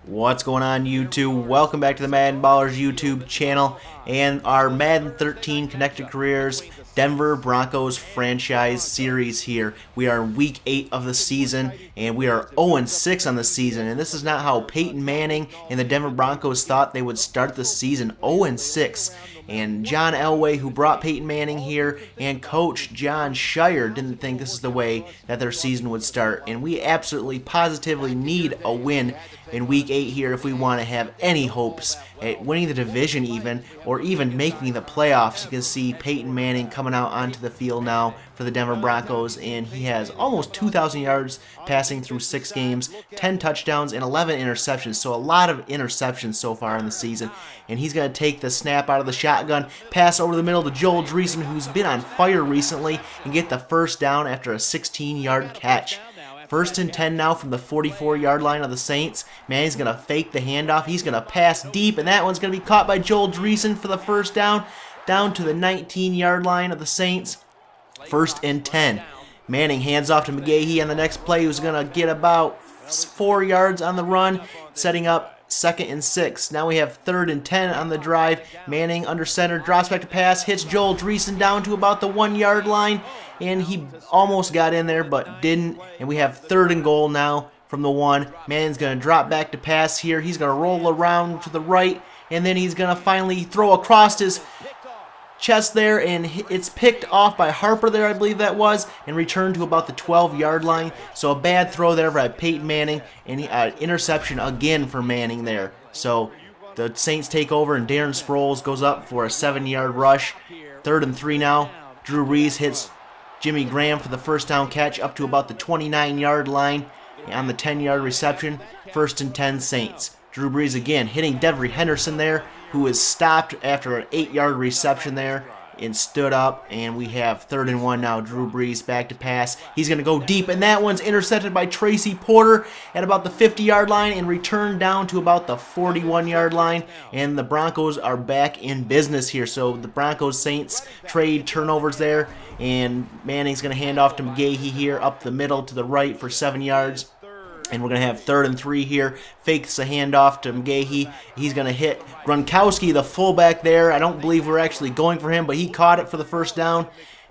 What's going on, YouTube? Welcome back to the MaddenBallerz YouTube channel and our Madden 13 Connected Careers Denver Broncos franchise series here. We are in week 8 of the season and we are 0-6 on the season, and this is not how Peyton Manning and the Denver Broncos thought they would start the season. 0-6. And John Elway, who brought Peyton Manning here, and Coach John Shire didn't think this is the way that their season would start. And we absolutely, positively need a win in Week 8 here if we want to have any hopes at winning the division even, or even making the playoffs. You can see Peyton Manning coming out onto the field now for the Denver Broncos, and he has almost 2,000 yards passing through 6 games, 10 touchdowns, and 11 interceptions. So a lot of interceptions so far in the season. And he's going to take the snap out of the shotgun, pass over the middle to Joel Dreesen, who's been on fire recently, and get the first down after a 16-yard catch. First and 10 now from the 44-yard line of the Saints. Manning's going to fake the handoff. He's going to pass deep, and that one's going to be caught by Joel Dreesen for the first down to the 19-yard line of the Saints. First and 10. Manning hands off to McGahee on the next play, who's going to get about 4 yards on the run, setting up 2nd and 6. Now we have 3rd and 10 on the drive. Manning under center, drops back to pass, hits Joel Dreesen down to about the 1-yard line, and he almost got in there but didn't. And we have 3rd and goal now from the 1. Manning's going to drop back to pass here. He's going to roll around to the right, and then he's going to finally throw across his chest there, and it's picked off by Harper there, I believe that was, and returned to about the 12-yard line. So a bad throw there by Peyton Manning, and interception again for Manning there. So the Saints take over, and Darren Sproles goes up for a 7-yard rush. 3rd and 3 now. Drew Brees hits Jimmy Graham for the first down catch up to about the 29-yard line on the 10-yard reception. 1st and 10 Saints. Drew Brees again hitting Devery Henderson there, who is stopped after an 8-yard reception there and stood up. And we have 3rd and 1 now. Drew Brees back to pass. He's going to go deep, and that one's intercepted by Tracy Porter at about the 50-yard line and returned down to about the 41-yard line. And the Broncos are back in business here. So the Broncos Saints trade turnovers there, and Manning's going to hand off to McGahee here up the middle to the right for 7 yards. And we're going to have 3rd and 3 here. Fakes a handoff to McGahee. He's going to hit Gronkowski, the fullback there. I don't believe we're actually going for him, but he caught it for the first down.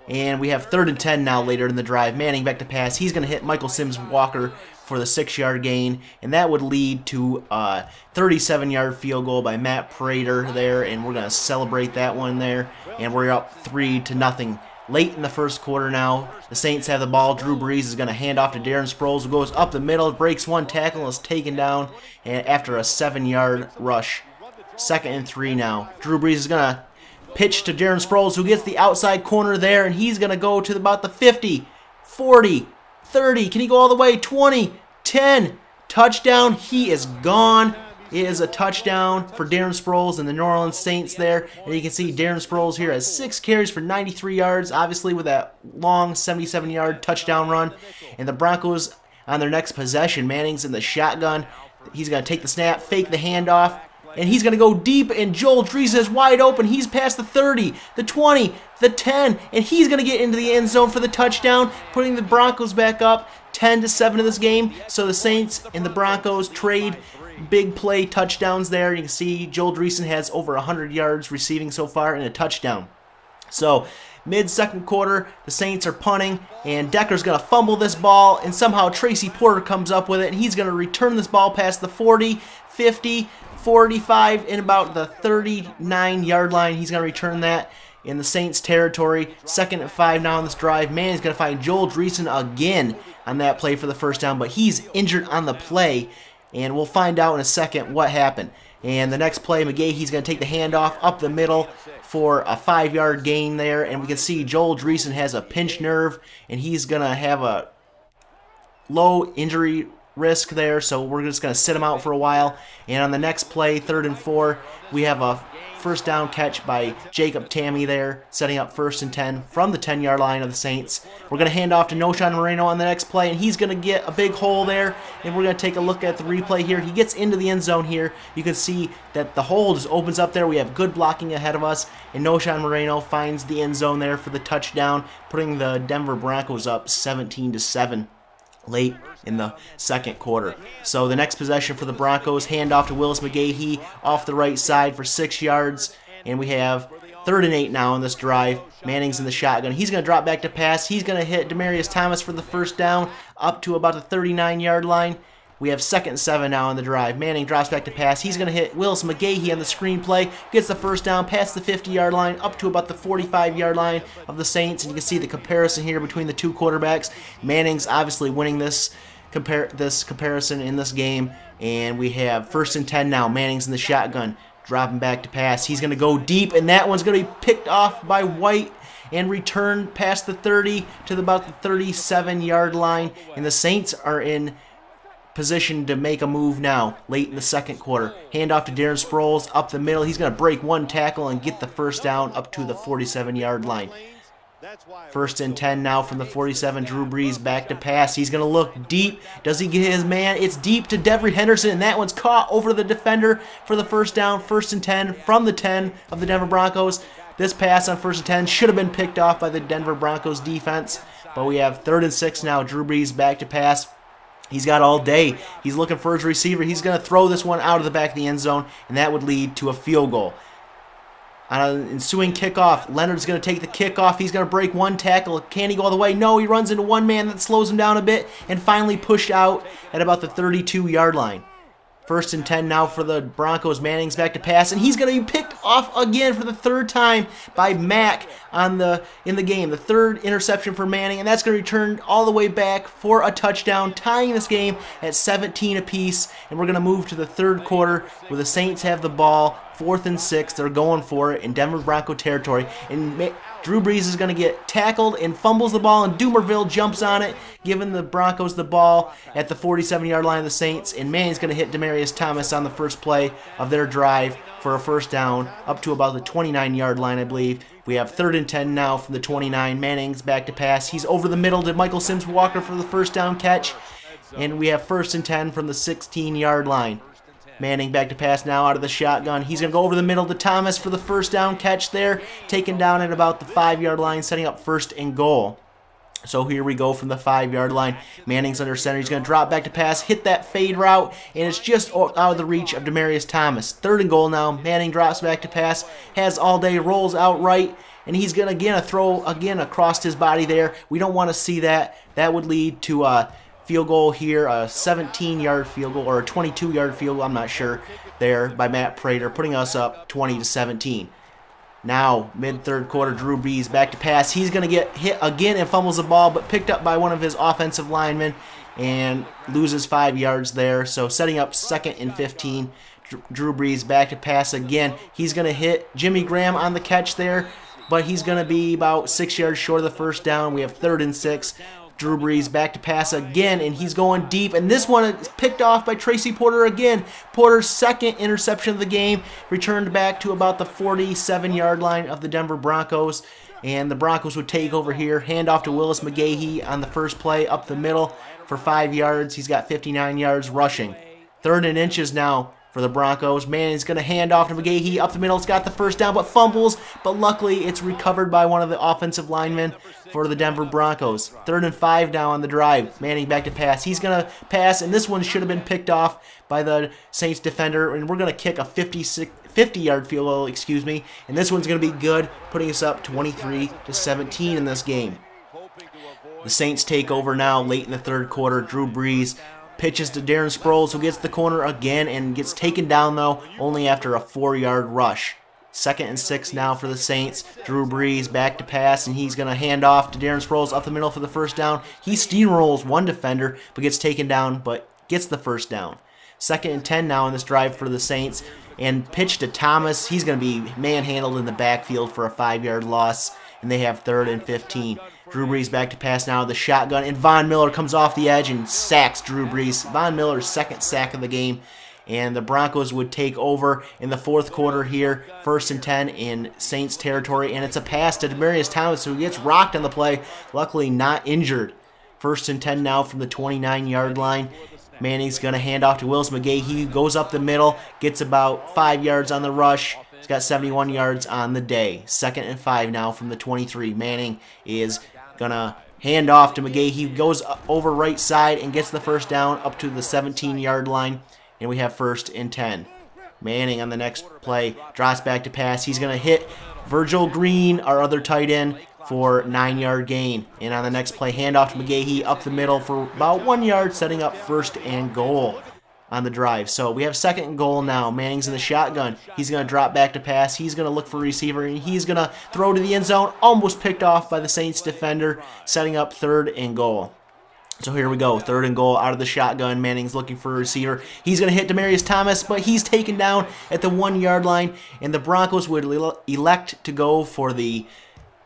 And we have 3rd and 10 now later in the drive. Manning back to pass. He's going to hit Michael Sims-Walker for the 6-yard gain. And that would lead to a 37-yard field goal by Matt Prater there. And we're going to celebrate that one there. And we're up 3-0. Late in the first quarter now, the Saints have the ball. Drew Brees is going to hand off to Darren Sproles, who goes up the middle, breaks one tackle, and is taken down after a 7-yard rush. 2nd and 3 now. Drew Brees is going to pitch to Darren Sproles, who gets the outside corner there, and he's going to go to about the 50, 40, 30. Can he go all the way? 20, 10. Touchdown. He is gone. It is a touchdown for Darren Sproles and the New Orleans Saints there. And you can see Darren Sproles here has 6 carries for 93 yards, obviously with that long 77-yard touchdown run. And the Broncos on their next possession, Manning's in the shotgun. He's going to take the snap, fake the handoff, and he's going to go deep, and Joel Dreesen is wide open. He's past the 30, the 20, the 10, and he's going to get into the end zone for the touchdown, putting the Broncos back up 10-7 in this game. So the Saints and the Broncos trade big play touchdowns there. You can see Joel Dreesen has over 100 yards receiving so far and a touchdown. So mid-second quarter, the Saints are punting, and Decker's going to fumble this ball, and somehow Tracy Porter comes up with it, and he's going to return this ball past the 40, 50, 45, and about the 39-yard line. He's going to return that in the Saints territory. 2nd and 5 now on this drive. Manning's going to find Joel Dreesen again on that play for the first down, but he's injured on the play, and we'll find out in a second what happened. And the next play, McGahee's going to take the handoff up the middle for a 5-yard gain there. And we can see Joel Dreesen has a pinched nerve, and he's going to have a low injury risk there. So we're just going to sit him out for a while. And on the next play, 3rd and 4, we have a first down catch by Jacob Tammy there, setting up 1st and 10 from the 10-yard line of the Saints. We're going to hand off to Noshawn Moreno on the next play, and he's going to get a big hole there, and we're going to take a look at the replay here. He gets into the end zone here. You can see that the hole just opens up there. We have good blocking ahead of us, and Noshawn Moreno finds the end zone there for the touchdown, putting the Denver Broncos up 17-7. late in the second quarter. So the next possession for the Broncos, handoff to Willis McGahee off the right side for 6 yards, and we have 3rd and 8 now on this drive. Manning's in the shotgun. He's going to drop back to pass. He's going to hit Demaryius Thomas for the first down up to about the 39-yard line. We have 2nd and 7 now on the drive. Manning drops back to pass. He's going to hit Willis McGahee on the screen play. Gets the first down past the 50-yard line up to about the 45-yard line of the Saints. And you can see the comparison here between the two quarterbacks. Manning's obviously winning this comparison in this game. And we have 1st and 10 now. Manning's in the shotgun. Dropping back to pass. He's going to go deep, and that one's going to be picked off by White and returned past the 30 to about the 37-yard line. And the Saints are in position to make a move now, late in the second quarter. Handoff to Darren Sproles up the middle. He's going to break one tackle and get the first down up to the 47-yard line. 1st and 10 now from the 47. Drew Brees back to pass. He's going to look deep. Does he get his man? It's deep to Devery Henderson, and that one's caught over the defender for the first down. 1st and 10 from the 10 of the Denver Broncos. This pass on 1st and 10 should have been picked off by the Denver Broncos defense, but we have 3rd and 6 now. Drew Brees back to pass. He's got all day. He's looking for his receiver. He's going to throw this one out of the back of the end zone, and that would lead to a field goal. On an ensuing kickoff, Leonard's going to take the kickoff. He's going to break one tackle. Can he go all the way? No, he runs into one man that slows him down a bit and finally pushed out at about the 32-yard line. 1st and 10 now for the Broncos. Manning's back to pass, and he's going to be picked off again for the 3rd time by Mack in the game. The 3rd interception for Manning, and that's going to return all the way back for a touchdown, tying this game at 17 apiece. And we're going to move to the 3rd quarter where the Saints have the ball. 4th and 6. They're going for it in Denver Bronco territory. And Drew Brees is going to get tackled and fumbles the ball, and Dumerville jumps on it, giving the Broncos the ball at the 47-yard line of the Saints. And Manning's going to hit Demaryius Thomas on the first play of their drive for a first down up to about the 29-yard line, I believe. We have 3rd and 10 now from the 29. Manning's back to pass. He's over the middle to Michael Sims Walker for the first down catch. And we have 1st and 10 from the 16-yard line. Manning back to pass now out of the shotgun. He's going to go over the middle to Thomas for the first down catch there. Taken down at about the 5-yard line, setting up 1st and goal. So here we go from the 5-yard line. Manning's under center. He's going to drop back to pass, hit that fade route, and it's just out of the reach of Demaryius Thomas. 3rd and goal now. Manning drops back to pass, has all day, rolls out right, and he's going to throw again across his body there. We don't want to see that. That would lead to a field goal here, a 17-yard field goal, or a 22-yard field goal, I'm not sure, there by Matt Prater, putting us up 20-17. Now, mid-3rd quarter, Drew Brees back to pass. He's going to get hit again and fumbles the ball, but picked up by one of his offensive linemen and loses 5 yards there. So setting up 2nd and 15. Drew Brees back to pass again. He's going to hit Jimmy Graham on the catch there, but he's going to be about 6 yards short of the first down. We have 3rd and 6. Drew Brees back to pass again, and he's going deep. And this one is picked off by Tracy Porter again. Porter's 2nd interception of the game, returned back to about the 47-yard line of the Denver Broncos. And the Broncos would take over here. Handoff to Willis McGahee on the first play up the middle for 5 yards. He's got 59 yards rushing. 3rd and inches now for the Broncos. Manning's going to hand off to McGahee up the middle. It's got the first down, but fumbles. But luckily, it's recovered by one of the offensive linemen for the Denver Broncos. 3rd and 5 now on the drive. Manning back to pass. He's going to pass, and this one should have been picked off by the Saints defender. And we're going to kick a 50-yard field goal, and this one's going to be good, putting us up 23-17 in this game. The Saints take over now late in the 3rd quarter. Drew Brees pitches to Darren Sproles, who gets the corner again and gets taken down, though, only after a 4-yard rush. 2nd and 6 now for the Saints. Drew Brees back to pass, and he's going to hand off to Darren Sproles up the middle for the first down. He steamrolls one defender, but gets taken down, but gets the first down. 2nd and 10 now in this drive for the Saints, and pitch to Thomas. He's going to be manhandled in the backfield for a 5-yard loss, and they have 3rd and 15. Drew Brees back to pass now with the shotgun, and Von Miller comes off the edge and sacks Drew Brees. Von Miller's 2nd sack of the game, and the Broncos would take over in the 4th quarter here. 1st and 10 in Saints territory, and it's a pass to Demaryius Thomas, who gets rocked on the play, luckily not injured. 1st and 10 now from the 29-yard line. Manning's going to hand off to Willis McGahee, goes up the middle, gets about 5 yards on the rush. He's got 71 yards on the day. 2nd and 5 now from the 23. Manning is going to Hand off to McGahee. He goes over right side and gets the first down up to the 17-yard line. And we have 1st and 10. Manning on the next play drops back to pass. He's going to hit Virgil Green, our other tight end, for 9-yard gain. And on the next play, handoff to McGahee up the middle for about 1 yard, setting up 1st and goal on the drive. So we have 2nd and goal now. Manning's in the shotgun. He's going to drop back to pass. He's going to look for a receiver, and he's going to throw to the end zone. Almost picked off by the Saints defender, setting up 3rd and goal. So here we go, 3rd and goal out of the shotgun. Manning's looking for a receiver. He's going to hit Demaryius Thomas, but he's taken down at the 1-yard line, and the Broncos would elect to go for the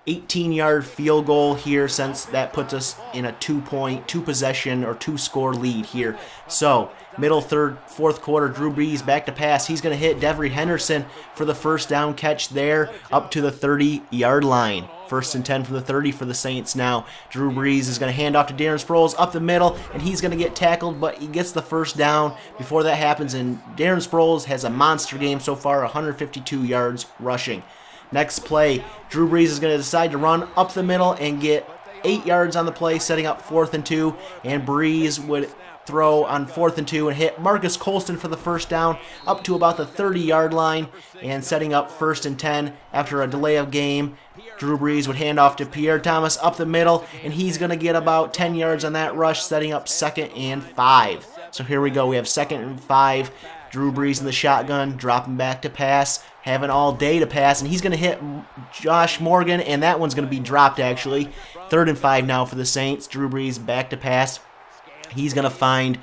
18-yard field goal here, since that puts us in a 2-possession or 2-score lead here. So middle 4th quarter, Drew Brees back to pass. He's going to hit Devery Henderson for the 1st down catch there up to the 30-yard line. 1st and 10 from the 30 for the Saints now. Drew Brees is going to hand off to Darren Sproles up the middle, and he's going to get tackled, but he gets the 1st down before that happens, and Darren Sproles has a monster game so far, 152 yards rushing. Next play, Drew Brees is going to decide to run up the middle and get 8 yards on the play, setting up 4th and 2, and Brees would throw on 4th and 2 and hit Marcus Colston for the 1st down up to about the 30-yard line, and setting up 1st and 10 after a delay of game. Drew Brees would hand off to Pierre Thomas up the middle, and he's going to get about 10 yards on that rush, setting up 2nd and 5. So here we go. We have 2nd and 5. Drew Brees in the shotgun, dropping back to pass, having all day to pass, and he's going to hit Josh Morgan, and that one's going to be dropped actually. 3rd and 5 now for the Saints. Drew Brees back to pass. He's going to find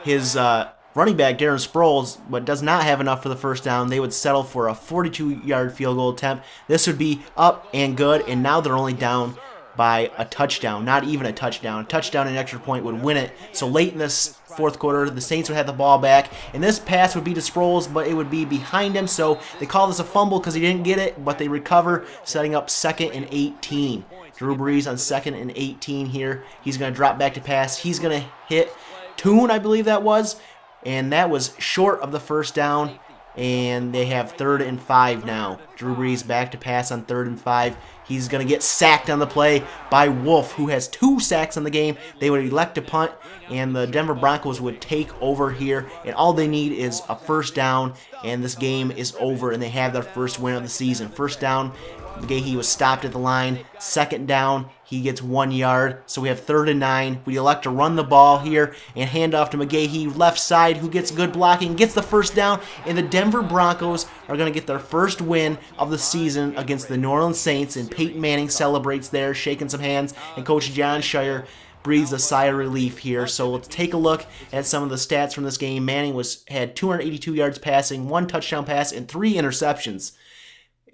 his running back, Darren Sproles, but does not have enough for the 1st down. They would settle for a 42-yard field goal attempt. This would be up and good, and now they're only down by a touchdown, not even a touchdown. A touchdown and an extra point would win it. So late in this 4th quarter, the Saints would have the ball back, and this pass would be to Sproles, but it would be behind him, so they call this a fumble because he didn't get it, but they recover, setting up 2nd and 18. Drew Brees on 2nd and 18 here. He's going to drop back to pass. He's going to hit Toon, I believe that was, and that was short of the 1st down, and they have 3rd and 5 now. Drew Brees back to pass on 3rd and 5. He's going to get sacked on the play by Wolf, who has 2 sacks on the game. They would elect to punt, and the Denver Broncos would take over here, and all they need is a 1st down, and this game is over, and they have their 1st win of the season. 1st down, McGahee was stopped at the line. 2nd down, he gets 1 yard. So we have 3rd and 9. We elect to run the ball here and hand off to McGahee, left side, who gets good blocking, gets the 1st down, and the Denver Broncos are going to get their 1st win of the season against the New Orleans Saints, and Peyton Manning celebrates there, shaking some hands, and Coach John Shire breathes a sigh of relief here. So let's take a look at some of the stats from this game. Manning had 282 yards passing, 1 touchdown pass, and 3 interceptions.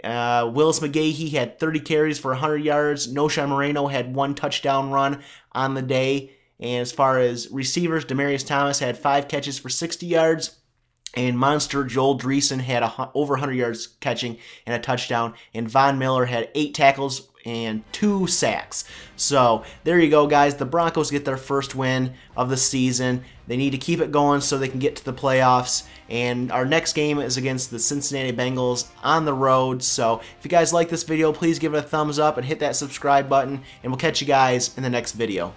Willis McGahee had 30 carries for 100 yards. Noshawn Moreno had 1 touchdown run on the day. And as far as receivers, Demaryius Thomas had 5 catches for 60 yards. And monster Joel Dreesen had over 100 yards catching and a touchdown. And Von Miller had 8 tackles and 2 sacks. So there you go, guys. The Broncos get their 1st win of the season. They need to keep it going so they can get to the playoffs. And our next game is against the Cincinnati Bengals on the road. So if you guys like this video, please give it a thumbs up and hit that subscribe button. And we'll catch you guys in the next video.